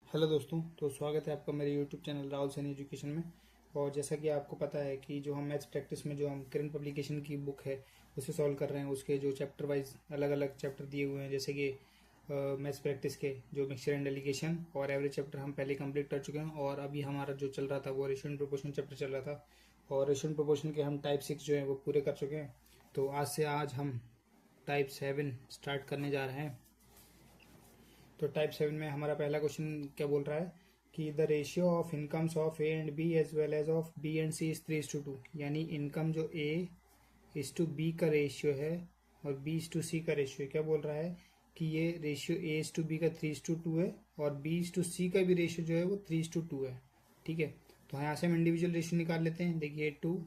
Hello दोस्तों, तो स्वागत है आपका मेरे YouTube channel Rahul Saini education में। और जैसा कि आपको पता है कि जो हम मैथ्स प्रैक्टिस में जो हम करंट पब्लिकेशन की बुक है उसे सॉल्व कर रहे हैं, उसके जो चैप्टर वाइज अलग अलग चैप्टर दिए हुए हैं, जैसे कि मैथ्स प्रैक्टिस के जो मिक्सचर एंड एलिगेशन और एवरेज चैप्टर हम पहले कंप्लीट कर चुके हैं। और अभी हमारा जो चल रहा था वो रेशियो एंड प्रोपोर्शन चैप्टर चल रहा था, और रेशियो एंड प्रोपोर्शन के हम टाइप 6 जो है वो पूरे कर चुके हैं। तो आज हम टाइप 7 स्टार्ट करने जा रहे हैं। तो टाइप 7 में हमारा पहला क्वेश्चन क्या बोल रहा है कि the ratio of incomes of A and B as well as of B and C is 3:2। यानी इनकम जो ए इज टू बी का रेशियो है और बी इज टू सी का रेशियो है। क्या बोल रहा है कि ये ratio A is to B का 3:2 है और बी इज टू सी का भी रेशियो जो है वो 3:2 है। ठीक है, तो यहाँ से हम इंडिविजुअल रेशियो निकाल लेते हैं। देखिए 2,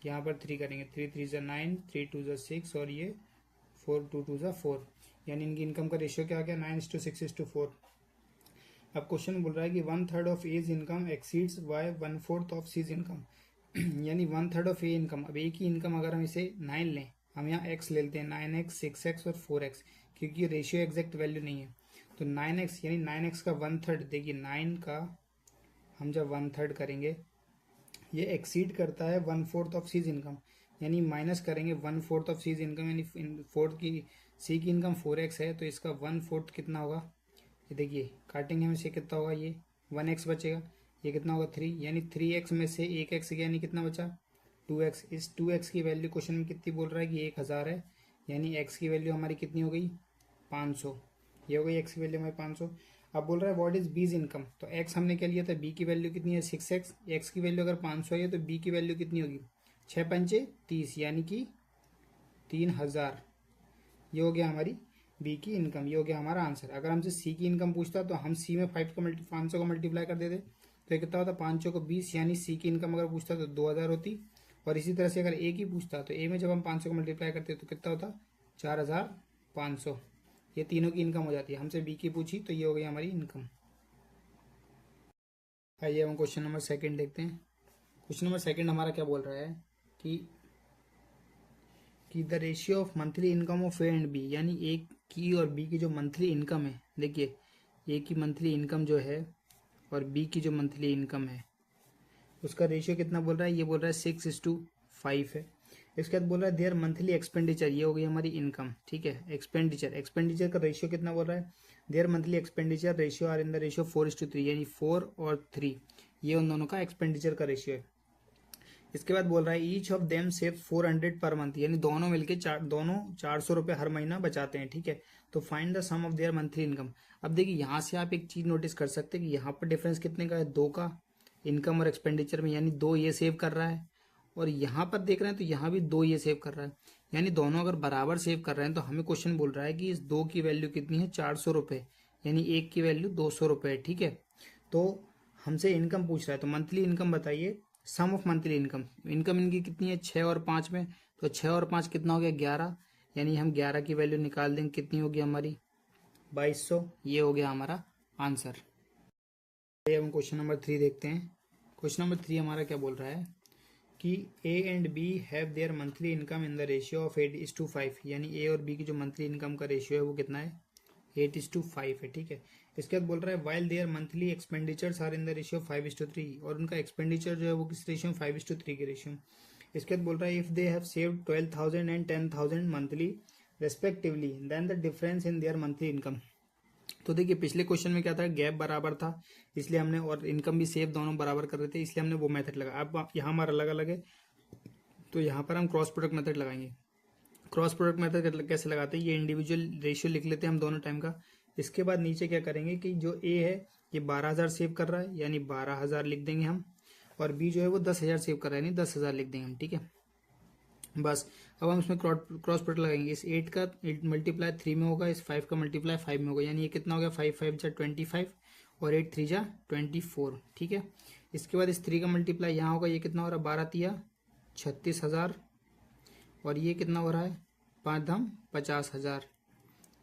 यहाँ पर 3 करेंगे, 3 3 ज़ा 9, 3 2 ज़ा 6 और ये 4 2 2 ज़ा 4। यानी इनकी इनकम का रेशियो क्या आ गया, 9:6:4। अब क्वेश्चन बोल रहा है कि 1/3 of A's income exceeds by 1/4 of C's income. यानी 1/3 ऑफ ए इनकम, अब ए की इनकम अगर हम इसे 9 लें, हम यहाँ एक्स ले लेते हैं, 9x 6x और 4x, क्योंकि रेशियो एग्जैक्ट वैल्यू नहीं है। तो 9x यानी 9x का 1/3, देखिए 9 का हम जब 1/3 करेंगे ये एक्सीड करता है 1/4 ऑफ सीज इनकम, यानी माइनस करेंगे 1/4 ऑफ सीज इनकम, यानी फोर्थ की सी की इनकम 4x है तो इसका 1/4 कितना होगा, ये देखिए काटेंगे हम इसे, कितना होगा, ये 1x बचेगा, ये कितना होगा 3, यानी 3x में से 1x गया, यानी कितना बचा 2x। इस 2x की वैल्यू क्वेश्चन में कितनी बोल रहा है कि 1000 है, यानी x की वैल्यू हमारी कितनी हो गई 500। ये हो गई x की वैल्यू हमारी 500। अब बोल रहा है व्हाट इज बीज इनकम, तो x हमने क्या लिया था, b की वैल्यू कितनी है 6x, x की वैल्यू अगर 500 है तो b की वैल्यू कितनी होगी 6 पंचे 30, यानी कि 3000। ये हो गया हमारी बी की इनकम, ये हो गया हमारा आंसर। अगर हमसे सी की इनकम पूछता तो हम सी में 500 का मल्टीप्लाई कर देते, तो ये कितना होता 500 को 20, यानी सी की इनकम अगर पूछता तो 2000 होती। और इसी तरह से अगर ए की पूछता तो ए में जब हम 500 को मल्टीप्लाई करते तो कितना होता 4500। ये तीनों की इनकम हो जाती है। हमसे बी की पूछी तो ये हो गई हमारी इनकम। आइए हम क्वेश्चन नंबर सेकंड देखते हैं। क्वेश्चन नंबर सेकंड हमारा क्या बोल रहा है कि the ratio of monthly income of A and B, यानी ए की और बी की जो मंथली इनकम है, देखिए ए की मंथली इनकम जो है और बी की जो मंथली इनकम है उसका रेशियो कितना बोल रहा है, ये बोल रहा है 6:5 है। इसके बाद बोल रहा है देयर मंथली एक्सपेंडिचर, ये हो गई हमारी इनकम। ठीक है, एक्सपेंडिचर का रेशियो कितना बोल रहा है, their monthly expenditure ratio are in the ratio 4:3, यानी 4 और 3 ये उन दोनों का एक्सपेंडिचर का रेशियो है। इसके बाद बोल रहा है each of them save 400 per month, यानी दोनों मिलके दोनों 400 रुपये हर महीना बचाते हैं। ठीक है, तो find the sum of their monthly income. अब देखिए यहाँ से आप एक चीज नोटिस कर सकते हैं कि यहाँ पर डिफरेंस कितने का है, 2 का, इनकम और एक्सपेंडिचर में, यानी 2 ये सेव कर रहा है। और यहाँ पर देख रहे हैं तो यहाँ भी 2 ये सेव कर रहा है, यानी दोनों अगर बराबर सेव कर रहे हैं तो हमें क्वेश्चन बोल रहा है कि इस 2 की वैल्यू कितनी है 400 रुपये, यानी एक की वैल्यू 200 रुपये है। ठीक है, तो हमसे इनकम पूछ रहा है तो मंथली इनकम बताइए, सम ऑफ मंथली इनकम। इनकम इनकी कितनी है 6 और 5 में, तो 6 और 5 कितना हो गया 11, यानी हम 11 की वैल्यू निकाल देंगे, कितनी होगी हमारी 2200। ये हो गया हमारा आंसर। हम क्वेश्चन नंबर 3 देखते हैं। क्वेश्चन नंबर 3 हमारा क्या बोल रहा है कि A and B have their monthly income in the ratio of 8:5, यानी ए और बी की जो मंथली इनकम का रेशियो है वो कितना है 8:5 है। ठीक है, इसके बाद बोल रहा है while their monthly expenditures are in the ratio 5:3, और उनका एक्सपेंडिचर जो है वो किस रेशियो 5:3 के रेशियो। इसके बाद बोल रहा है if they have saved 12,000 and 10,000 monthly respectively then the difference in their monthly income. तो देखिए पिछले क्वेश्चन में क्या था, गैप बराबर था इसलिए हमने, और इनकम भी सेव दोनों बराबर कर रहे थे इसलिए हमने वो मेथड लगा। अब यहाँ हमारा अलग अलग है तो यहाँ पर हम क्रॉस प्रोडक्ट मेथड लगाएंगे। क्रॉस प्रोडक्ट मेथड कैसे लगाते हैं, ये इंडिविजुअल रेशियो लिख लेते हैं हम दोनों टाइम का। इसके बाद नीचे क्या करेंगे कि जो ए है ये 12,000 सेव कर रहा है, यानी 12,000 लिख देंगे हम, और बी जो है वो 10,000 सेव कर रहा है, यानी 10,000 लिख देंगे हम। ठीक है, बस अब हम इसमें क्रॉस प्रोडक्ट लगाएंगे। इस 8 का मल्टीप्लाई 3 में होगा, इस 5 का मल्टीप्लाई 5 में होगा, यानी ये कितना हो गया 5 5 जा 25 और 8 3 जा 24। ठीक है, इसके बाद इस 3 का मल्टीप्लाई यहाँ होगा, ये कितना हो रहा है 12 तिया 36,000, और ये कितना हो रहा है 5 धम 50,000।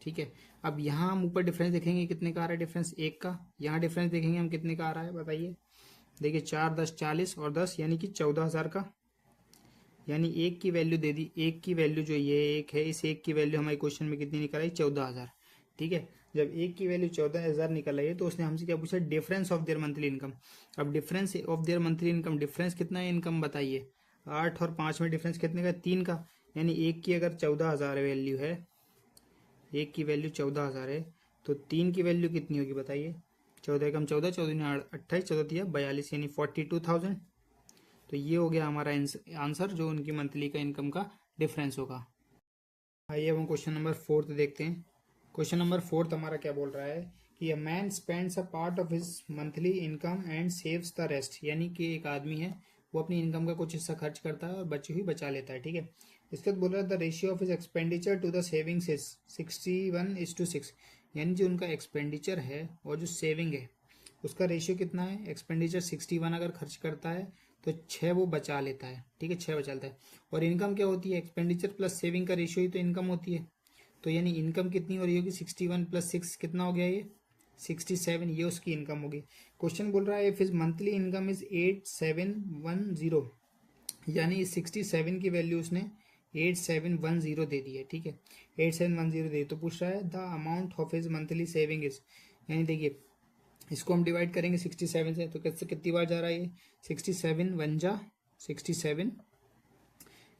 ठीक है, अब यहाँ हम ऊपर डिफरेंस देखेंगे कितने का आ रहा है, डिफरेंस 1 का। यहाँ डिफरेंस देखेंगे हम कितने का आ रहा है बताइए, देखिए 4 10 40 और 10 यानी कि 14,000 का, यानी एक की वैल्यू दे दी, एक की वैल्यू जो ये एक है, इस एक की वैल्यू हमारे क्वेश्चन में कितनी निकल आई 14,000। ठीक है, जब एक की वैल्यू 14,000 निकल आई है तो उसने हमसे क्या पूछा, difference of their monthly income. अब difference of their monthly income, difference कितना है इनकम बताइए, 8 और 5 में डिफरेंस कितने का, 3 का। यानी एक की अगर 14,000 वैल्यू है, एक की वैल्यू 14,000 है, तो 3 की वैल्यू कितनी होगी बताइए, 14 एकम 14, 14 28, 14 42, यानी 42,000। तो ये हो गया हमारा आंसर, जो उनकी मंथली का इनकम का डिफरेंस होगा। आइए अब हम क्वेश्चन नंबर 4 देखते हैं। क्वेश्चन नंबर 4 हमारा क्या बोल रहा है कि a man spends a part of his monthly income and saves the rest, यानी कि एक आदमी है वो अपनी इनकम का कुछ हिस्सा खर्च करता है और बची हुई बचा लेता है, ठीक है। इसके बाद बोल रहा है the ratio of his expenditure to the savings is 61:6, यानी जो उनका एक्सपेंडिचर है और जो सेविंग है उसका रेशियो कितना है, एक्सपेंडिचर 61 अगर खर्च करता है तो 6 वो बचा लेता है, ठीक है, 6 बचा लेता है। और इनकम क्या होती है, एक्सपेंडिचर प्लस सेविंग का रेशियो ही तो इनकम होती है। तो यानी इनकम कितनी हो रही होगी, 61 + 6 कितना हो गया, ये 67, ये उसकी इनकम होगी। क्वेश्चन बोल रहा है if his monthly income is 8710, यानी 67 की वैल्यू उसने 8710 दे दी है, ठीक है, 8710 दे, तो पूछ रहा है the amount of his monthly saving is, यानी देखिए इसको हम डिवाइड करेंगे 67 से, तो कैसे कितनी बार जा रहा है ये, 67 1 जा 67,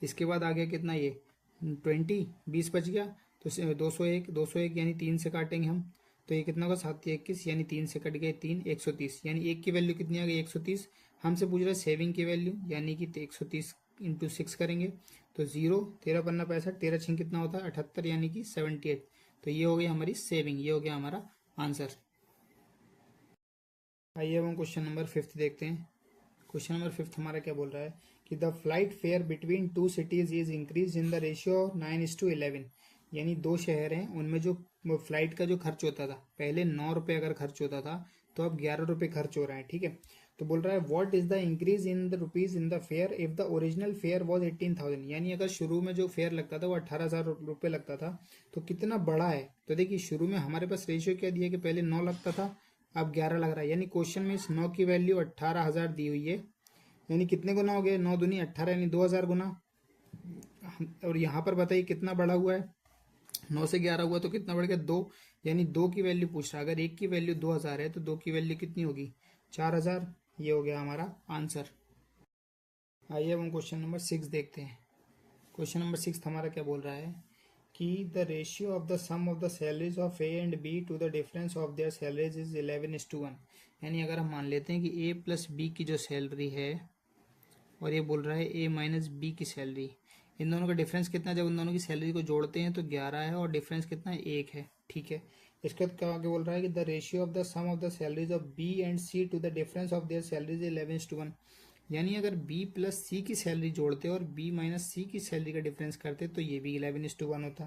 इसके बाद आ गया कितना ये 20, 20 बच गया, तो 201, 201 यानी 3 से काटेंगे हम, तो ये कितना होगा 7 21, यानी 3 से कट गए 3, 130, यानी एक की वैल्यू कितनी आ गई 130। हमसे पूछ रहा है सेविंग की वैल्यू, यानी कि 130 × 6 करेंगे तो 0, 13 पन्ना 65, 13 6 कितना होता है 78, यानी कि 78। तो ये हो गई हमारी सेविंग, ये हो गया हमारा आंसर। आइए अब हम क्वेश्चन नंबर 5 देखते हैं। क्वेश्चन नंबर 5 हमारा क्या बोल रहा है कि the flight fair between 2 cities is increase in the ratio 9:11, यानी 2 शहर हैं उनमें जो फ्लाइट का जो खर्च होता था, पहले 9 रुपये अगर खर्च होता था तो अब 11 रुपये खर्च हो रहा है, ठीक है। तो बोल रहा है what is the increase in the rupees in the fair if the original fair was 18,000, यानी अगर शुरू में जो फेयर लगता था वो 18,000 रुपये लगता था, तो कितना बड़ा है। तो देखिए शुरू में हमारे पास रेशियो क्या दिया कि पहले 9 लगता था, अब 11 लग रहा है, यानी क्वेश्चन में इस 9 की वैल्यू 18,000 दी हुई है, यानी कितने गुना हो गए, 9 दूनी 18, यानी 2,000 गुना। और यहाँ पर बताइए कितना बढ़ा हुआ है, 9 से 11 हुआ तो कितना बढ़ गया 2, यानी 2 की वैल्यू पूछ रहा है। अगर एक की वैल्यू 2,000 है तो 2 की वैल्यू कितनी होगी 4,000, ये हो गया हमारा आंसर। आइए अब हम क्वेश्चन नंबर 6 देखते हैं। क्वेश्चन नंबर 6 हमारा क्या बोल रहा है कि the ratio of the sum of the salaries of A and B to the difference of their salaries is 11:1, यानी अगर हम मान लेते हैं कि ए प्लस बी की जो सैलरी है और ये बोल रहा है ए माइनस बी की सैलरी, इन दोनों का डिफरेंस कितना है, जब उन दोनों की सैलरी को जोड़ते हैं तो 11 है और डिफरेंस कितना है 1 है, ठीक है। इसके बाद क्या आगे बोल रहा है कि the ratio of the sum of the salaries of B and C to the difference of their salaries 11:1, यानी अगर बी प्लस सी की सैलरी जोड़ते और बी माइनस सी की सैलरी का डिफरेंस करते तो ये भी 11:1 होता।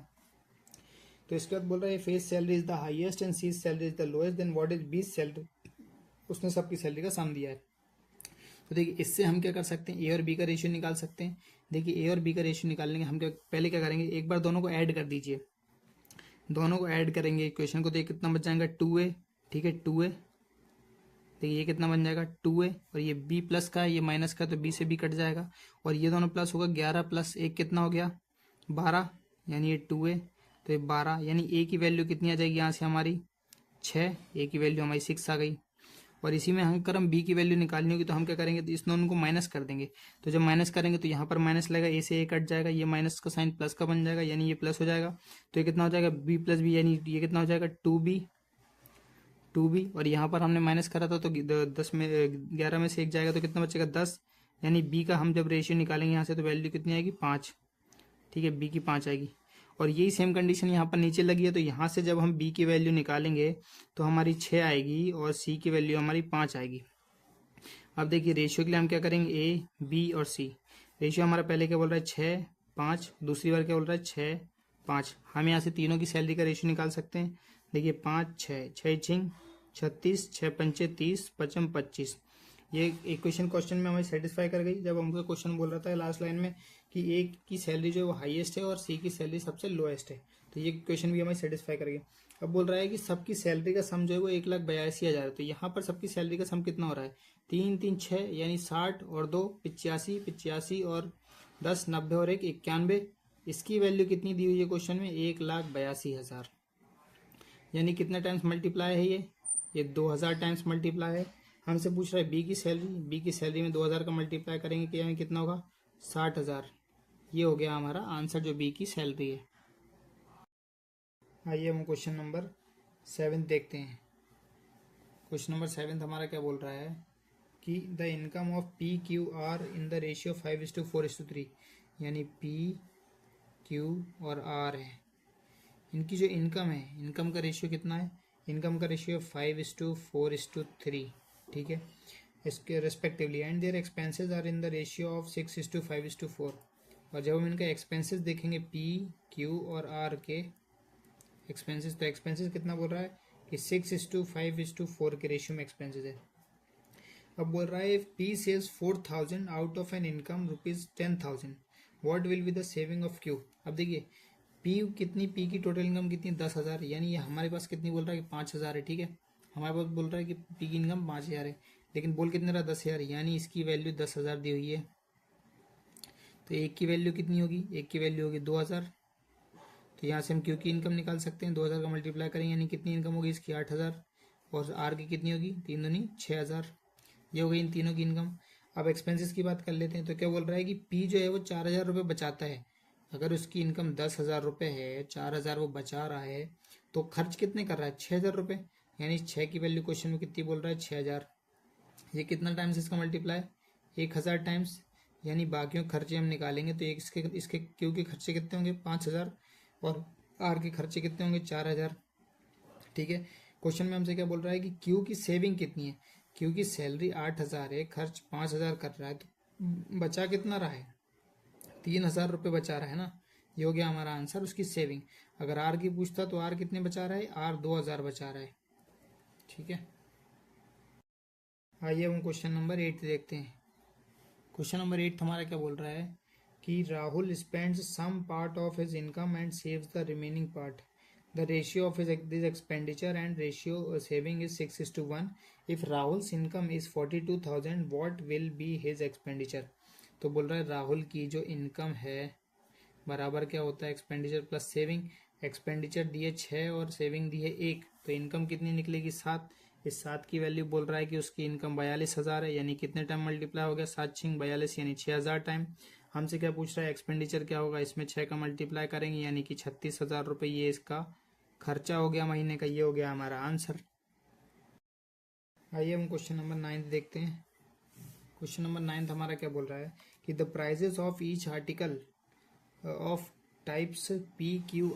तो इसके बाद बोल रहा है if A's salary is the highest and C salary is the lowest, then what is B salary, उसने सबकी सैलरी का सम दिया है। तो देखिए इससे हम क्या कर सकते हैं, ए और बी का रेशियो निकाल सकते हैं। देखिए ए और बी का रेशियो निकालने के हम क्या पहले क्या करेंगे, एक बार दोनों को ऐड कर दीजिए, दोनों को ऐड करेंगे इक्वेशन को, तो कितना बच जाएगा 2a, ठीक है 2a, देखिए ये कितना बन जाएगा 2a, और ये b प्लस का है ये माइनस का, तो b से b कट जाएगा, और ये दोनों प्लस होगा, 11 + 1 कितना हो गया 12, यानी ये 2a, तो ये 12, यानी a की वैल्यू कितनी आ जाएगी यहाँ से हमारी 6, a की वैल्यू हमारी 6 आ गई। और इसी में अगर हम b की वैल्यू निकालनी होगी तो हम क्या करेंगे, तो इस दोनों को माइनस कर देंगे, तो जब माइनस करेंगे तो यहाँ पर माइनस लगेगा, a से a कट जाएगा, ये माइनस का साइन प्लस का बन जाएगा, यानी ये प्लस हो जाएगा, तो ये कितना हो जाएगा b + b, यानी ये कितना हो जाएगा 2b, और यहाँ पर हमने माइनस करा था तो 10 में 11 में से 1 जाएगा तो कितना बचेगा 10, यानी b का हम जब रेशियो निकालेंगे यहाँ से तो वैल्यू कितनी आएगी 5, ठीक है, b की 5 आएगी। और यही सेम कंडीशन यहाँ पर नीचे लगी है, तो यहाँ से जब हम b की वैल्यू निकालेंगे तो हमारी 6 आएगी और c की वैल्यू हमारी 5 आएगी। अब देखिए रेशियो के लिए हम क्या करेंगे, a b और c, रेशियो हमारा पहले क्या बोल रहा है 6 5, दूसरी बार क्या बोल रहा है 6 5, हम यहाँ से तीनों की सैलरी का रेशियो निकाल सकते हैं। देखिए 5 6, 6 6 36, 6 पंचे 30, 5 25, ये इक्वेशन क्वेश्चन में हमें सेटिस्फाई कर गई। जब हमको क्वेश्चन बोल रहा था लास्ट लाइन में कि ए की सैलरी जो है वो हाईएस्ट है और सी की सैलरी सबसे लोएस्ट है, तो ये क्वेश्चन भी हमें सेटिस्फाई कर गई। अब बोल रहा है कि सबकी सैलरी का सम जो है वो 1,82,000, तो यहाँ पर सबकी सैलरी का सम कितना हो रहा है 3 3 6, यानी 60 और 2 85, 85 और 10 90 और 1 91, इसकी वैल्यू कितनी दी हुई है क्वेश्चन में 1,82,000। यानी कितने टाइम्स मल्टीप्लाई है ये 2000 टाइम्स मल्टीप्लाई है। हमसे पूछ रहा है बी की सैलरी में 2000 का मल्टीप्लाई करेंगे कि यानी कितना होगा 60,000। ये हो गया हमारा आंसर जो बी की सैलरी है। आइए हम क्वेश्चन नंबर 7 देखते हैं। क्वेश्चन नंबर 7 हमारा क्या बोल रहा है कि the income of P Q R in the ratio 5:4:3, यानी पी क्यू और आर है, इनकी जो इनकम है, इनकम का रेशियो कितना है, इनकम का रेशियो 5:4:3, ठीक है, इसके respectively, and their expenses are in the ratio of 6:5:4। और जब हम इनका एक्सपेंसेस देखेंगे पी क्यू और आर के एक्सपेंसेस, तो एक्सपेंसेस कितना बोल रहा है कि 6:5:4 के रेशियो में एक्सपेंसेस है। अब बोल रहा है पी सेल्स 4,000 out of an income ₹10,000, what will be the saving of Q. अब देखिए पी कितनी, पी की टोटल इनकम कितनी 10,000, यानी ये हमारे पास कितनी बोल रहा है कि 5,000 है, ठीक है, हमारे पास बोल रहा है कि पी की इनकम 5,000 है, लेकिन बोल कितने रहा 10,000, यानी इसकी वैल्यू 10,000 दी हुई है। तो एक की वैल्यू कितनी होगी, एक की वैल्यू होगी 2,000। तो यहाँ से हम क्यू की इनकम निकाल सकते हैं, 2,000 का मल्टीप्लाई करेंगे यानी कितनी इनकम होगी इसकी 8,000, और आर की कितनी होगी 3 दूनी 6,000। ये हो गई इन तीनों की इनकम। अब एक्सपेंसेस की बात कर लेते हैं। तो क्या बोल रहा है कि पी जो है वो 4,000 रुपये बचाता है, अगर उसकी इनकम 10,000 रुपये है, 4,000 वो बचा रहा है, तो खर्च कितने कर रहा है 6,000 रुपये, यानी 6 की वैल्यू क्वेश्चन में कितनी बोल रहा है 6,000। ये कितना टाइम्स इसका मल्टीप्लाई 1,000 टाइम्स, यानी बाकियों खर्चे हम निकालेंगे तो इसके क्यू के खर्चे कितने होंगे 5,000 और आर के खर्चे कितने होंगे 4,000, ठीक है। क्वेश्चन में हमसे क्या बोल रहा है कि क्यू की सेविंग कितनी है, क्यू की सैलरी 8,000 है, खर्च 5,000 कर रहा है, तो बचा कितना रहा है 3,000 रुपये बचा रहा है ना, ये हो गया हमारा आंसर उसकी सेविंग। अगर आर की पूछता तो आर कितने बचा रहा है, आर 2,000 बचा रहा है, ठीक है। आइए हम क्वेश्चन नंबर 8 देखते हैं। क्वेश्चन नंबर 8 हमारा क्या बोल रहा है कि Rahul spends some part of his income and saves the remaining part, the ratio of this expenditure and ratio saving is 6:1. if Rahul's income is 42,000, what will be his expenditure। तो बोल रहा है राहुल की जो इनकम है बराबर क्या होता है एक्सपेंडिचर प्लस सेविंग। एक्सपेंडिचर दिए 6 और सेविंग दी है 1, तो इनकम कितनी निकलेगी 7। इस 7 की वैल्यू बोल रहा है कि उसकी इनकम 42,000 है, यानी कितने टाइम मल्टीप्लाई हो गया 7×6 = 42, यानी 6,000 टाइम। हमसे क्या पूछ रहा है एक्सपेंडिचर क्या होगा, इसमें 6 का मल्टीप्लाई करेंगे यानी कि 36,000 रुपये ये इसका खर्चा हो गया महीने का। ये हो गया हमारा आंसर। आइए हम क्वेश्चन नंबर 9 देखते हैं। क्वेश्चन नंबर 9 हमारा क्या बोल रहा है कि the prices of each article of types P Q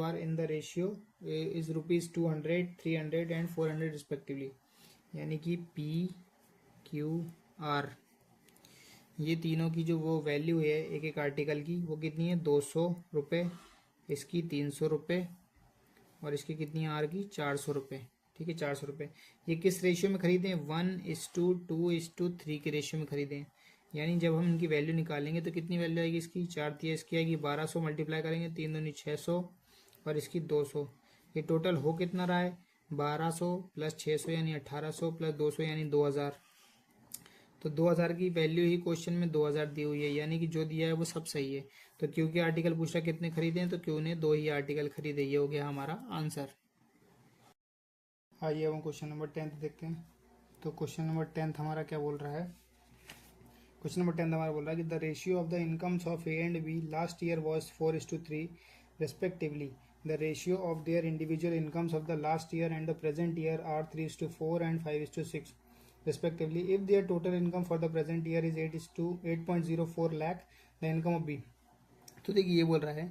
R in the ratio is ₹200, 300 and 400 respectively, यानी कि पी क्यू आर ये तीनों की जो वो वैल्यू है एक एक आर्टिकल की वो कितनी है 200 रुपये, इसकी 300 रुपये और इसकी कितनी है आर की 400 रुपये, ठीक है 400 रुपये। ये किस रेशियो में खरीदें 1:2:3 के रेशियो में खरीदें, यानी जब हम इनकी वैल्यू निकालेंगे तो कितनी वैल्यू आएगी इसकी 4 दिया इसकी आएगी 1200, मल्टीप्लाई करेंगे 3 दूनी 600 और इसकी 200, ये टोटल हो कितना रहा है 1200 + 600 यानी 1800 + 200 यानी 2,000। तो 2,000 की वैल्यू ही क्वेश्चन में 2,000 दी हुई है, यानी कि जो दिया है वो सब सही है। तो क्यू के आर्टिकल पूछा कितने खरीदे तो क्यू ने 2 ही आर्टिकल खरीदे, ये हो गया हमारा आंसर। आइए हम क्वेश्चन नंबर 10 देखते हैं। तो क्वेश्चन नंबर 10 हमारा क्या बोल रहा है, क्वेश्चन नंबर 10 हमारा बोल रहा है कि the ratio of the incomes of A and B last year was 4:3 respectively, the ratio of their individual incomes of the last year and the present year are 3:4 and 5:6 respectively. If their total income for the present year is 8.04 lakh, the income of B। तो देखिए ये बोल रहा है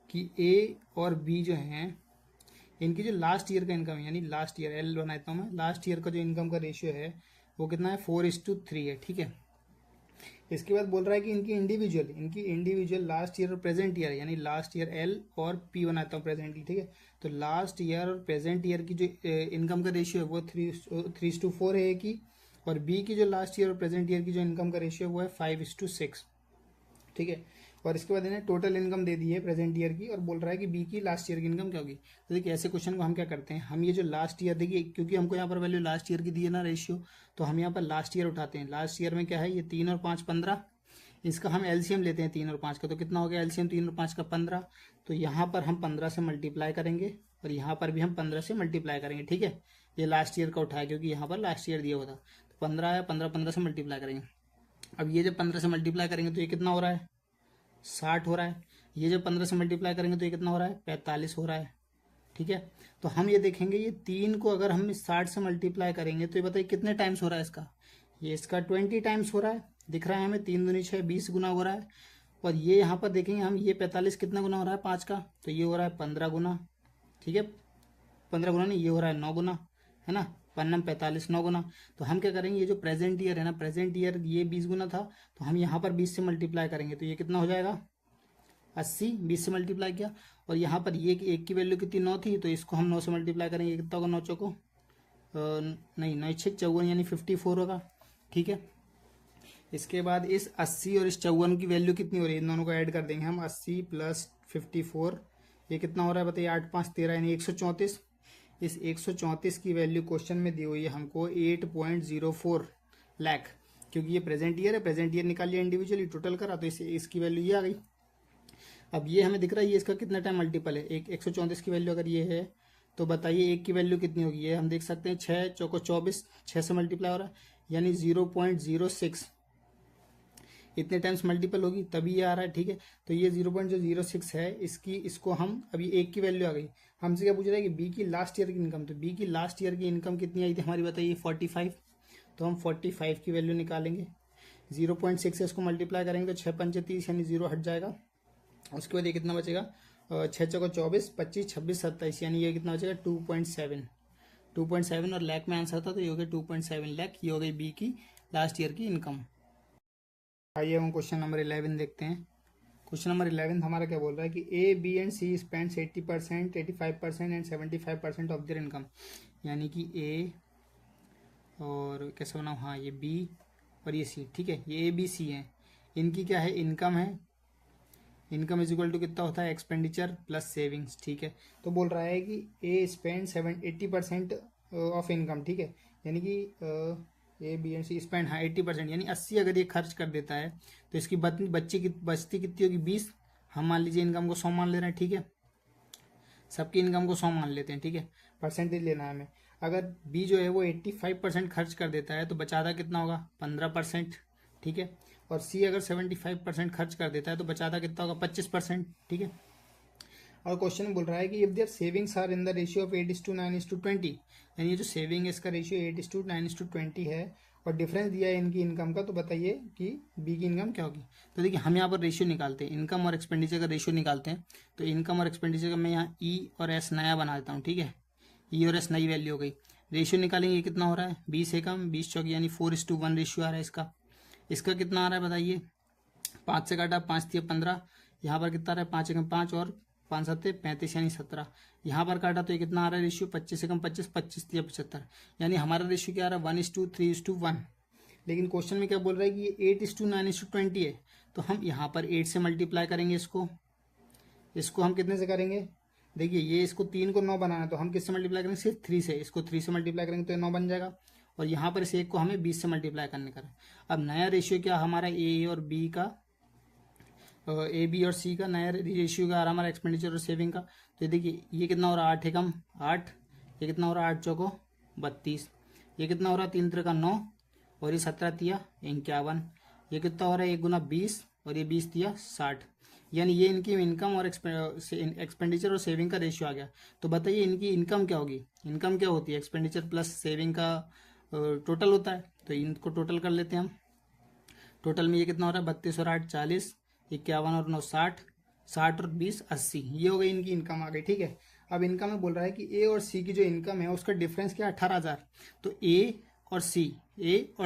कि A और B जो हैं इनकी जो लास्ट ईयर का इनकम है, यानी लास्ट ईयर L बनाता हूँ मैं, लास्ट ईयर का जो इनकम का रेशियो है वो कितना है 4:3 है, ठीक है। इसके बाद बोल रहा है कि इनकी इंडिविजुअल लास्ट ईयर और प्रेजेंट ईयर, यानी लास्ट ईयर L और P बनाता हूँ प्रेजेंटली, ठीक है। तो लास्ट ईयर और प्रेजेंट ईयर की जो इनकम का रेशियो है वो 3:4 है की, और बी की जो लास्ट ईयर और प्रेजेंट ईयर की जो इनकम का रेशियो वो है 5:6, ठीक है। और इसके बाद इन्हें टोटल इनकम दे दी है प्रेजेंट ईयर की और बोल रहा है कि बी की लास्ट ईयर की इनकम क्या होगी। तो देखिए ऐसे क्वेश्चन को हम क्या करते हैं, हम ये जो लास्ट ईयर देखिए क्योंकि हमको यहाँ पर वैल्यू लास्ट ईयर की दी है ना रेशियो, तो हम यहाँ पर लास्ट ईयर उठाते हैं। लास्ट ईयर में क्या है ये 3 और 5 15, इसका हम एलसीएम लेते हैं 3 और 5 का, तो कितना हो गया एलसीएम 3 और 5 का 15, तो यहाँ पर हम 15 से मल्टीप्लाई करेंगे और यहाँ पर भी हम 15 से मल्टीप्लाई करेंगे, ठीक है। ये लास्ट ईयर का उठाया क्योंकि यहाँ पर लास्ट ईयर दिया हुआ था, तो 15 आया, 15 से मल्टीप्लाई करेंगे। अब ये जब 15 से मल्टीप्लाई करेंगे तो ये कितना हो रहा है, 60 हो रहा है। ये जब 15 से मल्टीप्लाई करेंगे तो ये कितना हो रहा है, 45 हो रहा है, ठीक है। तो हम ये देखेंगे ये 3 को अगर हम 60 से मल्टीप्लाई करेंगे तो ये बताइए कितने टाइम्स हो रहा है इसका, ये इसका 20 टाइम्स हो रहा है, दिख रहा है हमें, 3 दूनी 6, 20 गुना हो रहा है। और ये यहाँ पर देखेंगे हम, ये 45 कितना गुना हो रहा है 5 का, तो ये हो रहा है 15 गुना, ठीक है। 15 गुना नहीं, ये हो रहा है 9 गुना, है ना, 45 9 गुना। तो हम क्या करेंगे, ये जो प्रेजेंट ईयर है ना, प्रेजेंट ईयर ये 20 गुना था, तो हम यहाँ पर 20 से मल्टीप्लाई करेंगे तो ये कितना हो जाएगा 80, 20 से मल्टीप्लाई किया। और यहाँ पर ये एक की वैल्यू कितनी 9 थी, तो इसको हम 9 से मल्टीप्लाई करेंगे, कितना होगा 9 चौको नहीं 9 6 54 यानी 54 होगा, ठीक है। इसके बाद इस 80 और इस 54 की वैल्यू कितनी हो रही है, इन दोनों को ऐड कर देंगे हम, 80 प्लस 54 ये कितना हो रहा है बताइए, 8 5 13 यानी 134। इस 134 की वैल्यू क्वेश्चन में दी हुई है हमको 8.04 लाख, क्योंकि ये प्रेजेंट ईयर है, प्रेजेंट ईयर निकाल लिया इंडिविजुअली, टोटल करा तो इसकी वैल्यू ये आ गई। अब ये हमें दिख रहा है ये इसका कितना टाइम मल्टीपल है, 134 की वैल्यू अगर ये है तो बताइए एक की वैल्यू कितनी होगी, ये हम देख सकते हैं 6 चौको 24, 6 से मल्टीप्लाई हो रहा है यानी 0.06 इतने टाइम्स मल्टीपल होगी तभी ये आ रहा है, ठीक है। तो ये 0.06 है, इसको हम अभी एक की वैल्यू आ गई। हमसे क्या पूछ रहा है कि बी की लास्ट ईयर की इनकम, तो बी की लास्ट ईयर की इनकम कितनी आई थी हमारी बताइए 45, तो हम 45 की वैल्यू निकालेंगे। 0.6 से इसको मल्टीप्लाई करेंगे तो 6 पंचे 30 यानी 0 हट जाएगा। उसके बाद ये कितना बचेगा, 6 चौको 24, 25 26 27 यानी ये कितना बचेगा 2.7 और लाख में आंसर था तो ये हो गया 2.7 लाख, ये हो गई बी की लास्ट ईयर की इनकम। आइए हम क्वेश्चन नंबर 11 देखते हैं। क्वेश्चन नंबर 11 हमारा क्या बोल रहा है कि A B and C spends 80%, 85% and 75% of their income, यानी कि ए और कैसे बनाऊँ, हाँ ये बी और ये सी, ठीक है। ये ए बी सी है, इनकी क्या है इनकम है, इनकम इज इक्वल टू कितना होता है एक्सपेंडिचर प्लस सेविंग्स, ठीक है। तो बोल रहा है कि ए स्पेंड 80% ऑफ इनकम, ठीक है, यानी कि A B and C spend, हाँ 80% यानी 80 अगर ये खर्च कर देता है तो इसकी बच्ची की बचती कितनी होगी 20। हम मान लीजिए इनकम को 100 मान ले रहे हैं, ठीक है, सबकी इनकम को 100 मान लेते हैं, ठीक है, परसेंटेज लेना है हमें। अगर बी जो है वो 85% खर्च कर देता है तो बचाता कितना होगा 15%, ठीक है। और सी अगर 75% खर्च कर देता है तो बचाता कितना होगा 25%, ठीक है। और क्वेश्चन बोल रहा है कि if their savings are in the ratio of 8:9:20, यानी ये जो सेविंग है इसका रेशियो 8:9:20 है और डिफरेंस दिया है इनकी इनकम का, तो बताइए कि बी की इनकम क्या होगी। तो देखिए हम यहाँ पर रेशियो निकालते हैं, इनकम और एक्सपेंडिचर का रेशियो निकालते हैं। तो इनकम और एक्सपेंडिचर का मैं यहाँ ई और एस नया बना देता हूँ, ठीक है, ई और एस नई वैल्यू हो गई। रेशियो निकालेंगे कितना हो रहा है 20 एकम 20 चौकी यानी 4:1 रेशियो आ रहा है इसका। इसका कितना आ रहा है बताइए, 5 से काटा 5 दिया 15, यहाँ पर कितना आ रहा है 5 एकम 5 और 5 7 35 यानी 17, यहाँ पर काटा तो ये कितना आ रहा है रेशियो 25 एकम 25 25 दिया 75, यानी हमारा रेशियो क्या आ रहा है 1:3:1। लेकिन क्वेश्चन में क्या बोल रहा है कि ये 8:9:20 है, तो हम यहाँ पर 8 से मल्टीप्लाई करेंगे इसको हम कितने से करेंगे, देखिए ये इसको 3 को 9 बनाना है तो हम किससे मल्टीप्लाई करेंगे सिर्फ 3 से, इसको 3 से मल्टीप्लाई करेंगे तो ये 9 बन जाएगा। और यहाँ पर इस एक को हमें 20 से मल्टीप्लाई करने का है। अब नया रेशियो क्या हमारा ए और बी का, ए बी और सी का नया रेशियो का आ रहा हमारा एक्सपेंडिचर और सेविंग का। तो ये देखिए ये कितना हो रहा है 8 एकम 8, ये कितना हो रहा है 8 चौको 32, ये कितना हो रहा है 3 3 का 9 और ये 17 तिया 51, ये कितना हो रहा है 1 गुना 20 और ये 20 तिया 60, यानी ये इनकी इनकम और एक्सपेंडिचर और सेविंग का रेशियो आ गया। तो बताइए इनकी इनकम क्या होगी, इनकम क्या होती है एक्सपेंडिचर प्लस सेविंग का टोटल होता है, तो इनको टोटल कर लेते हैं हम। टोटल में ये कितना हो रहा है 32 और 8 40, 51 और 9 60, 60 और 20 80, ये हो गई इनकी इनकम आ गई, ठीक है। अब इनकम में बोल रहा है कि ए और सी की जो इनकम है उसका डिफरेंस क्या है 18,000। तो ए और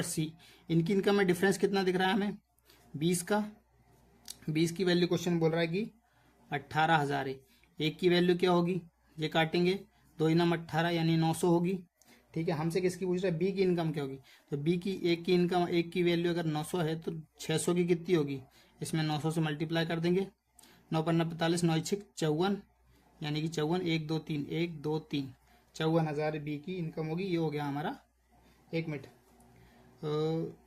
सी इनकी इनकम में डिफरेंस कितना दिख रहा है हमें 20 का, 20 की वैल्यू क्वेश्चन बोल रहा है कि 18,000 है। एक की वैल्यू क्या होगी, ये काटेंगे 2 इनम 18 यानी 900 होगी, ठीक है। हमसे किसकी पूछ रहा है बी की इनकम क्या होगी, तो बी की एक की इनकम एक की वैल्यू अगर 900 है तो 600 की कितनी होगी, इसमें 900 से मल्टीप्लाई कर देंगे, 9 पन्ना 45 9 6 54 यानी कि 54 1 2 3 1 2 3 54,000 बी की इनकम होगी। ये हो गया हमारा, एक मिनट,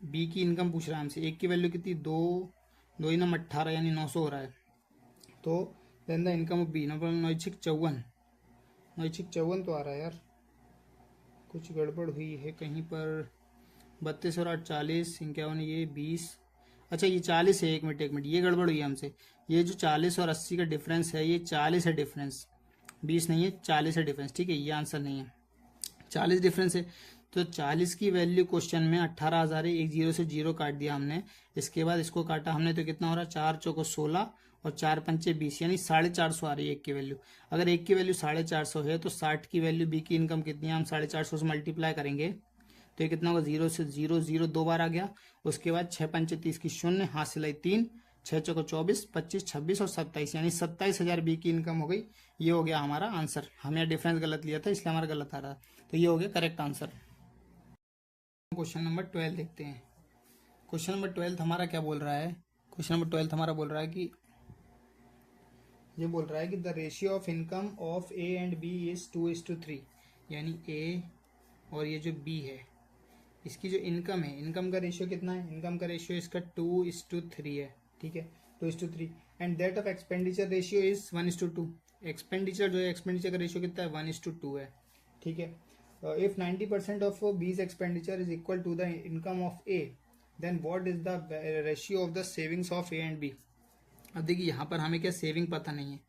बी की इनकम पूछ रहा है हमसे, एक की वैल्यू कितनी 2 इनम 18 यानी 900 हो रहा है। तो then the income of B 9 6 54 नैच्छिक 54 तो आ रहा है यार, कुछ गड़बड़ हुई है कहीं पर। 32 और 8 40, 51 ये 20, अच्छा ये 40 है। एक मिनट ये गड़बड़ हुई है हमसे। ये जो 40 और 80 का डिफरेंस है, ये 40 है डिफरेंस, 20 नहीं है, 40 है डिफरेंस, ठीक है, ये आंसर नहीं है, 40 डिफरेंस है। तो 40 की वैल्यू क्वेश्चन में 18,000 है, एक जीरो से जीरो काट दिया हमने, इसके बाद इसको काटा हमने तो कितना हो रहा है, 4 चौको 16 और 4 पंचे 20, यानी 450 आ रही है एक की वैल्यू। अगर एक की वैल्यू 450 है तो 60 की वैल्यू बी की इनकम कितनी है, हम 450 से मल्टीप्लाई करेंगे तो ये कितना होगा, जीरो से जीरो जीरो 2 बार आ गया। उसके बाद 6 पंचे 30 की शून्य, हाथ सिलाई 3, 6 चौको 24, 25, 26 और 27, यानी 27,000 बी की इनकम हो गई। ये हो गया हमारा आंसर। हमने डिफरेंस गलत लिया था इसलिए हमारा गलत आ रहा, तो ये हो गया करेक्ट आंसर। क्वेश्चन नंबर 12 देखते हैं। क्वेश्चन नंबर 12 हमारा क्या बोल रहा है, क्वेश्चन नंबर 12 हमारा बोल रहा है कि ये बोल रहा है कि the ratio of income of A and B is 2:3, यानी ए और ये जो बी है इसकी जो इनकम है, इनकम का रेशियो कितना है, इनकम का रेशियो इसका 2:3 है, ठीक है, 2:3। And that of expenditure ratio is 1:2। Expenditure जो है, एक्सपेंडिचर का रेशियो कितना है, 1:2 है, ठीक है। If 90% of B's expenditure is equal to the income of A, then what is the ratio of the savings of A and B. अब देखिए यहाँ पर हमें क्या सेविंग पता नहीं है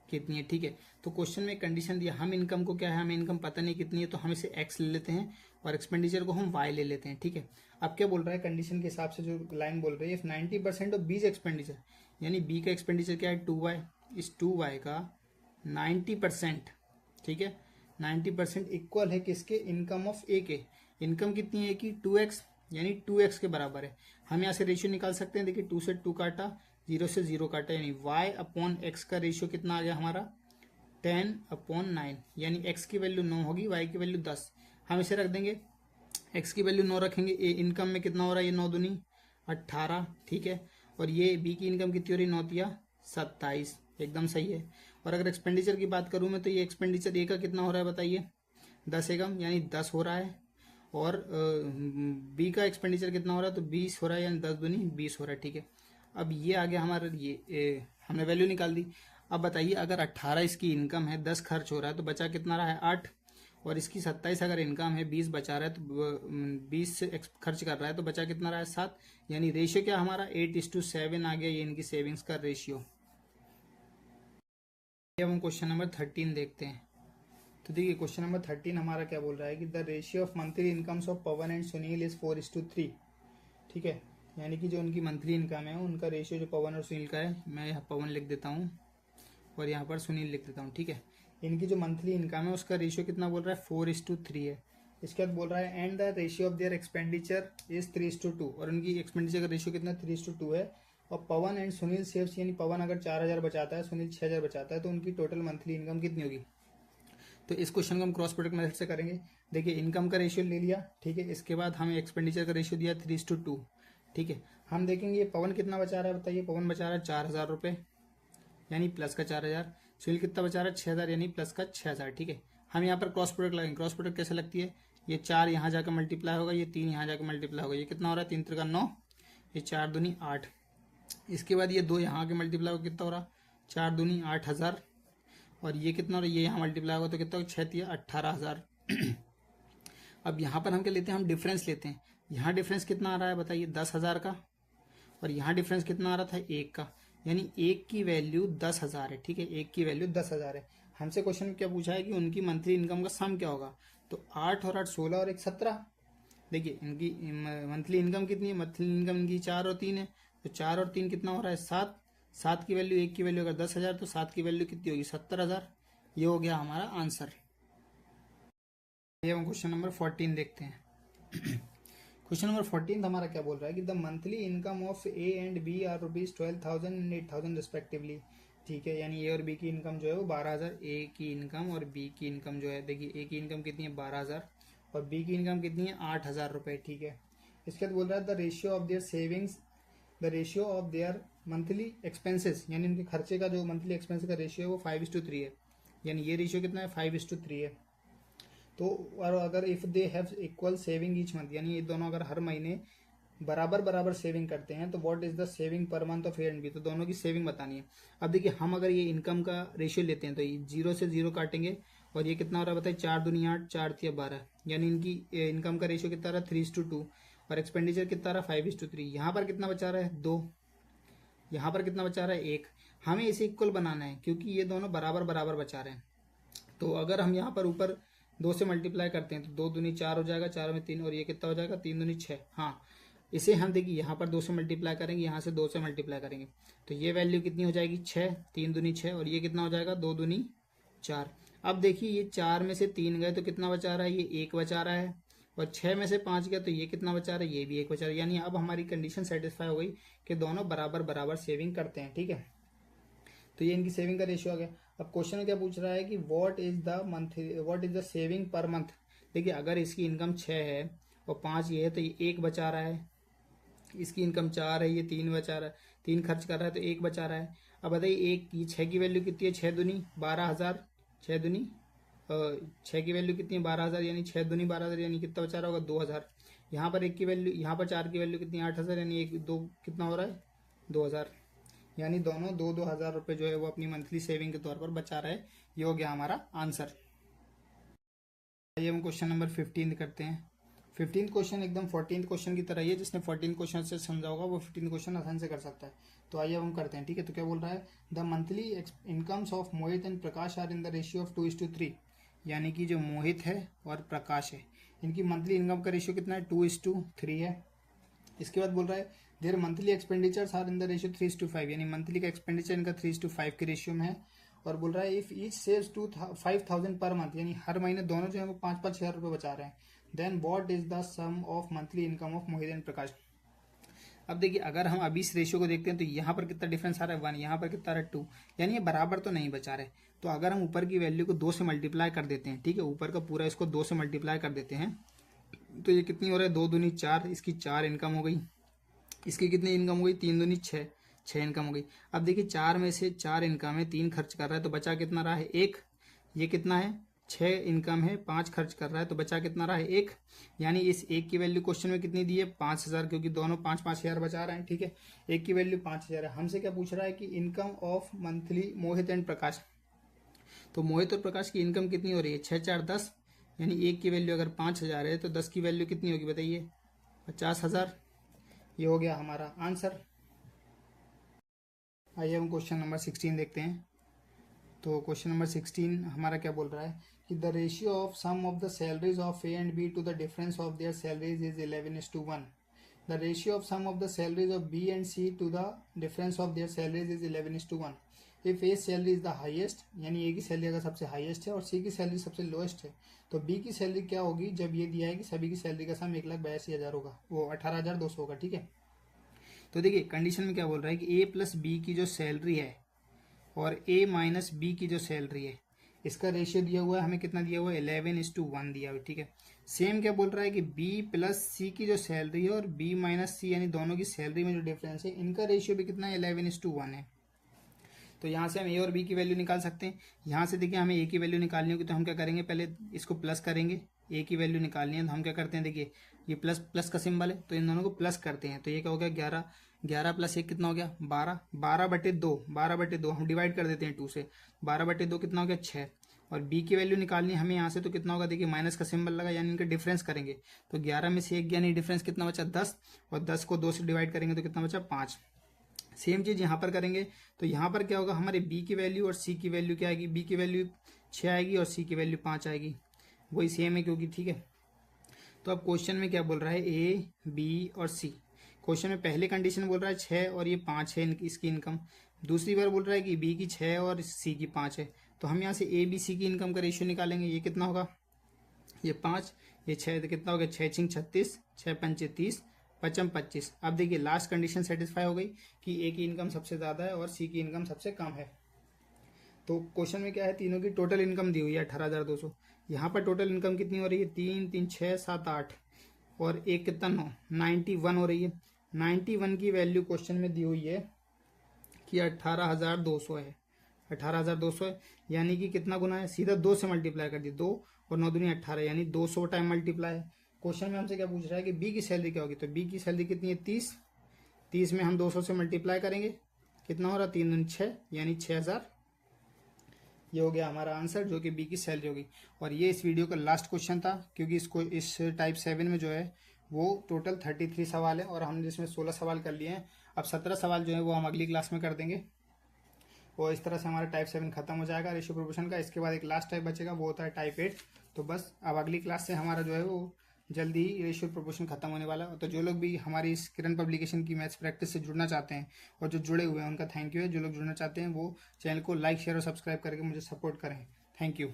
कितनी है, ठीक है। तो क्वेश्चन में कंडीशन दिया, हम इनकम को क्या है, हमें इनकम पता नहीं कितनी है, तो हम इसे एक्स ले लेते हैं और एक्सपेंडिचर को हम वाई ले लेते हैं, ठीक है। अब क्या बोल रहा है, कंडीशन के हिसाब से जो लाइन बोल रही है, इफ 90% ऑफ बीज एक्सपेंडिचर, यानी बी का एक्सपेंडिचर क्या है 2y, इस 2y का 90%, ठीक है, 90% इक्वल है किसके, इनकम ऑफ ए के। इनकम कितनी है कि 2x, यानी 2x के बराबर है। हम यहाँ से रेशियो निकाल सकते हैं, देखिए 2 से 2 काटा, 0 से 0 काटा, यानी y अपॉन x का रेशियो कितना आ गया हमारा, 10/9, यानी x की वैल्यू 9 होगी, y की वैल्यू 10। हम इसे रख देंगे, x की वैल्यू 9 रखेंगे, ए इनकम में कितना हो रहा है, ये 9 दूनी 18, ठीक है। और ये b की इनकम कितनी हो रही है, 9 तिया 27, एकदम सही है। और अगर एक्सपेंडिचर की बात करूँ मैं, तो ये एक्सपेंडिचर ए का कितना हो रहा है बताइए, 10 एकम, यानी 10 हो रहा है। और बी का एक्सपेंडिचर कितना हो रहा है, तो 20 हो रहा है, यानी 10 दूनी 20 हो रहा है, ठीक है। अब ये आ गया हमारा, ये हमने वैल्यू निकाल दी। अब बताइए, अगर 18 इसकी इनकम है, 10 खर्च हो रहा है, तो बचा कितना रहा है, 8। और इसकी 27 अगर इनकम है, 20 बचा रहा है, तो 20 से खर्च कर रहा है, तो बचा कितना रहा है, 7। यानी रेशियो क्या हमारा 8:7 आ गया, ये इनकी सेविंग्स का रेशियो। अब हम क्वेश्चन नंबर 13 देखते हैं। तो देखिए क्वेश्चन नंबर 13 हमारा क्या बोल रहा है कि the ratio of monthly incomes of Pawan and Sunil is 4:3, ठीक है। यानी कि जो उनकी मंथली इनकम है, उनका रेशियो जो पवन और सुनील का है, मैं यहाँ पवन लिख देता हूँ और यहाँ पर सुनील लिख देता हूँ, ठीक है। इनकी जो मंथली इनकम है उसका रेशियो कितना बोल रहा है, 4:3 है। इसके बाद बोल रहा है and the ratio of there expenditure is 3:2, और उनकी एक्सपेंडिचर का रेशियो कितना 3:2 है। और पवन एंड सुनील सेव्स, यानी पवन अगर 4,000 बचाता है, सुनील 6,000 बचाता है, तो उनकी टोटल मंथली इनकम कितनी होगी। तो इस क्वेश्चन को हम क्रॉस प्रोडक्ट मेथड से करेंगे। देखिए इनकम का रेशियो ले लिया, ठीक है, इसके बाद हमें एक्सपेंडिचर का रेशियो दिया 3:2, ठीक है। हम देखेंगे ये पवन कितना बचा रहा है बताइए, पवन बचा रहा है 4,000 रुपये, यानी प्लस का 4,000। सुनील कितना बचा रहा है 6,000, यानी प्लस का 6,000, ठीक है। हम यहाँ पर क्रॉस प्रोडक्ट लगाएंगे। क्रॉस प्रोडक्ट कैसे लगती है, ये 4 यहाँ जाकर मल्टीप्लाई होगा, ये 3 यहाँ जाकर मल्टीप्लाई होगा, ये कितना हो रहा है 3 3 9, ये 4 दूनी 8। इसके बाद ये 2 यहाँ के मल्टीप्लाई होगा, कितना हो रहा 4 दूनी 8,000, और ये कितना हो रहा है, ये यहाँ मल्टीप्लाई होगा तो कितना होगा 6 तिया 18,000। अब यहाँ पर हम क्या लेते हैं, हम डिफरेंस लेते हैं। यहाँ डिफरेंस कितना आ रहा है बताइए 10,000 का, और यहाँ डिफरेंस कितना आ रहा था 1 का, यानी 1 की वैल्यू 10,000 है, ठीक है, 1 की वैल्यू 10,000 है। हमसे क्वेश्चन में क्या पूछा है कि उनकी मंथली इनकम का सम क्या होगा, तो 8 और 8 16 और 1 17। देखिए इनकी मंथली इनकम कितनी है, मंथली इनकम इनकी 4 और 3 है, तो 4 और 3 कितना हो रहा है 7। 7 की वैल्यू, 1 की वैल्यू अगर 10,000, तो 7 की वैल्यू कितनी होगी 70,000। ये हो गया हमारा आंसर। ये हम क्वेश्चन नंबर 14 देखते हैं। क्वेश्चन नंबर 14 हमारा क्या बोल रहा है कि the monthly income of A and B are ₹12,000 and 8,000 respectively, ठीक है। यानी ए और बी की इनकम जो है वो 12,000, ए की इनकम और बी की इनकम जो है, देखिए ए की इनकम कितनी है 12,000 और बी की इनकम कितनी है 8,000 रुपये, ठीक है। इसके बाद बोल रहा है the ratio of their savings, the ratio of their monthly expenses, यानी उनके खर्चे का जो मंथली एक्सपेंस का रेशियो है वो 5:3 है, यानी ये रेशियो कितना है 5:3 है। तो और अगर if they have equal saving each month, यानी ये दोनों अगर हर महीने बराबर बराबर सेविंग करते हैं, तो what is the saving per month of A and B, तो दोनों की सेविंग बतानी है। अब देखिए हम अगर ये इनकम का रेशियो लेते हैं, तो 0 से 0 काटेंगे और ये कितना हो रहा है बताइए, 4 दूनी 8, 4 तिया 12, यानी इनकी इनकम का रेशियो कितना रहा 3:2 और एक्सपेंडिचर कितना रहा 5:3। यहाँ पर कितना बचा रहा है 2, यहाँ पर कितना बचा रहा है 1। हमें इसे इक्वल बनाना है क्योंकि ये दोनों बराबर बराबर बचा रहे हैं। तो अगर हम यहाँ पर ऊपर 2 से मल्टीप्लाई करते हैं तो 2 दूनी 4 हो जाएगा, 4 में 3 और ये कितना हो जाएगा 3 दूनी 6। हाँ, इसे हम देखिए यहाँ पर 2 से मल्टीप्लाई करेंगे, यहाँ से 2 से मल्टीप्लाई करेंगे तो ये वैल्यू कितनी हो जाएगी 6, 3 दूनी 6 और ये कितना हो जाएगा 2 दूनी 4। अब देखिए ये 4 में से 3 गए तो कितना बचा रहा है, ये 1 बचा रहा है और 6 में से 5 गया तो ये कितना बचा रहा है, ये भी 1 बचा रहा है। यानी अब हमारी कंडीशन सेटिस्फाई हो गई कि दोनों बराबर बराबर सेविंग करते हैं। ठीक है, तो ये इनकी सेविंग का रेशियो आ गया। अब क्वेश्चन में क्या पूछ रहा है कि what is the saving per month. देखिए अगर इसकी इनकम 6 है और 5 ये है तो ये 1 बचा रहा है, इसकी इनकम 4 है, ये 3 बचा रहा है, 3 खर्च कर रहा है तो 1 बचा रहा है। अब बताइए एक ये 6 की वैल्यू कितनी है, 6 दूनी 12,000, 6 दूनी 6 की वैल्यू कितनी है 12,000, यानी 6 दूनी 12,000 यानी कितना बचा रहा होगा 2,000। यहाँ पर 1 की वैल्यू, यहाँ पर 4 की वैल्यू कितनी है 8,000, यानी 1 2 कितना हो रहा है 2,000। यानी दोनों 2,000 रुपये जो है वो अपनी मंथली सेविंग के तौर पर बचा रहा है। ये हो गया हमारा आंसर। आइए हम क्वेश्चन नंबर 15 करते हैं। 15 क्वेश्चन एकदम 14 क्वेश्चन की तरह ही है, जिसने 14 क्वेश्चन से समझा होगा वो 15 क्वेश्चन आसान से कर सकता है। तो आइए अब हम करते हैं। ठीक है, तो क्या बोल रहा है, the monthly incomes of Mohit and Prakash are in the ratio of 2:3। यानी कि जो मोहित है और प्रकाश है इनकी मंथली इनकम का रेशियो कितना है 2:3 है। इसके बाद बोल रहा है their monthly expenditures are in the ratio 3:5, यानी मंथली का एक्सपेंडिचर इनका 3:5 के रेशियो में है। और बोल रहा है if each saves 5,000 per month, यानी हर महीने दोनों जो है वो 5-5 हज़ार रुपये बचा रहे हैं। Then what is the sum of monthly income of Mohit and Prakash. अब देखिए अगर हम अभी इस रेशियो को देखते हैं तो यहाँ पर कितना डिफरेंस आ रहा है 1, यहाँ पर कितना आ रहा है 2, यानी ये बराबर तो नहीं बचा रहे। तो अगर हम ऊपर की वैल्यू को 2 से मल्टीप्लाई कर देते हैं, ठीक है, ऊपर का पूरा इसको 2 से मल्टीप्लाई कर देते हैं तो ये कितनी हो रहा है 2 दूनी 4, इसकी 4 इनकम हो गई, इसकी कितनी इनकम हो गई 3 दूनी 6, 6 इनकम हो गई। अब देखिए 4 में से 4 इनकम है, 3 खर्च कर रहा है तो बचा कितना रहा है 1। ये कितना है 6 इनकम है, 5 खर्च कर रहा है तो बचा कितना रहा है 1। यानी इस 1 की वैल्यू क्वेश्चन में कितनी दी है 5,000, क्योंकि दोनों 5-5 हज़ार बचा रहे हैं। ठीक है, 1 की वैल्यू 5,000 है। हमसे क्या पूछ रहा है कि income of monthly Mohit and Prakash. तो मोहित और प्रकाश की इनकम कितनी हो रही है 6-4 10, यानी 1 की वैल्यू अगर 5,000 है तो 10 की वैल्यू कितनी होगी बताइए 50,000। ये हो गया हमारा आंसर। आइए हम क्वेश्चन नंबर 16 देखते हैं। तो क्वेश्चन नंबर 16 हमारा क्या बोल रहा है कि the ratio of sum of the salaries of A and B to the difference of their salaries is 11:1। The ratio of sum of the salaries of B and C to the difference of their salaries is 11:1। If A salary is the highest, यानी A की salary अगर सबसे highest है और सी की salary सबसे lowest है, तो बी की सैलरी क्या होगी जब ये दिया है कि सभी की सैलरी का सम 1,82,000 होगा, वो 18,200 होगा। ठीक है, तो देखिए कंडीशन में क्या बोल रहा है कि ए प्लस बी की जो सैलरी है और ए माइनस बी की जो सैलरी है इसका रेशियो दिया हुआ है, हमें कितना दिया हुआ है 11:1 दिया हुआ है। ठीक है, सेम क्या बोल रहा है कि बी प्लस सी की जो सैलरी है और बी माइनस सी यानी दोनों की सैलरी में जो डिफरेंस है इनका रेशियो भी कितना है 11:1 है। तो यहाँ से हम ए और बी की वैल्यू निकाल सकते हैं। यहाँ से देखिए हमें ए की वैल्यू निकालनी होगी तो हम क्या करेंगे, पहले इसको प्लस करेंगे, ए की वैल्यू निकालनी है तो हम क्या करते हैं, देखिए ये प्लस प्लस का सिंबल है तो इन दोनों को प्लस करते हैं। तो ये क्या हो गया 11, 11 प्लस 1 कितना हो गया 12, 12/2, 12/2 हम डिवाइड कर देते हैं 2 से, 12/2 कितना हो गया 6। और b की वैल्यू निकालनी है हमें यहाँ से तो कितना होगा, देखिए माइनस का सिंबल लगा यानी इनका डिफरेंस करेंगे तो 11 में से 1 यानी डिफरेंस कितना बचा 10, और 10 को 2 से डिवाइड करेंगे तो कितना बचा 5। सेम चीज़ यहाँ पर करेंगे तो यहाँ पर क्या होगा, हमारे b की वैल्यू और c की वैल्यू क्या आएगी, b की वैल्यू 6 आएगी और c की वैल्यू 5 आएगी, वही सेम है क्योंकि। ठीक है, तो अब क्वेश्चन में क्या बोल रहा है a, b और c। क्वेश्चन में पहले कंडीशन बोल रहा है 6 और ये 5 है इसकी इनकम, दूसरी बार बोल रहा है कि b की 6 और c की 5 है। तो हम यहाँ से a b c की इनकम का रेशियो निकालेंगे, ये कितना होगा, ये 5, ये 6, तो कितना हो गया 6 6 36, 6 5 30, 5 25। अब देखिए लास्ट कंडीशन सेटिस्फाई हो गई कि ए की इनकम सबसे ज़्यादा है और सी की इनकम सबसे कम है। तो क्वेश्चन में क्या है, तीनों की टोटल इनकम दी हुई है 18,200। यहाँ पर टोटल इनकम कितनी हो रही है 3 3 6 7 8 और एक कितना 9, 91 हो रही है। 91 की वैल्यू क्वेश्चन में दी हुई है कि 18,200 है, 18,200 है, यानी कि कितना गुना है, सीधा 2 से मल्टीप्लाई कर दिए, 2 और 9 दूनी 18 यानी 200 टाइम मल्टीप्लाई है। क्वेश्चन में हमसे क्या पूछ रहा है कि बी की सैलरी क्या होगी, तो बी की सैलरी कितनी है 30, 30 में हम 200 से मल्टीप्लाई करेंगे, कितना हो रहा 3 दूनी 6 यानी 6,000, ये हो गया हमारा आंसर, जो कि बी की सैलरी होगी। और ये इस वीडियो का लास्ट क्वेश्चन था, क्योंकि इसको इस टाइप 7 में जो है वो टोटल 33 सवाल है और हमने जिसमें 16 सवाल कर लिए हैं। अब 17 सवाल जो है वो हम अगली क्लास में कर देंगे, और इस तरह से हमारा टाइप 7 खत्म हो जाएगा रेशियो प्रोपोर्शन का। इसके बाद एक लास्ट टाइप बचेगा, वो होता है टाइप 8। तो बस अब अगली क्लास से हमारा जो है वो जल्दी ही रेशियो प्रोपोर्शन खत्म होने वाला है। तो जो लोग भी हमारी इस किरण पब्लिकेशन की मैथ्स प्रैक्टिस से जुड़ना चाहते हैं और जो जुड़े हुए हैं उनका थैंक यू है। जो लोग जुड़ना चाहते हैं वो चैनल को लाइक शेयर और सब्सक्राइब करके मुझे सपोर्ट करें। Thank you.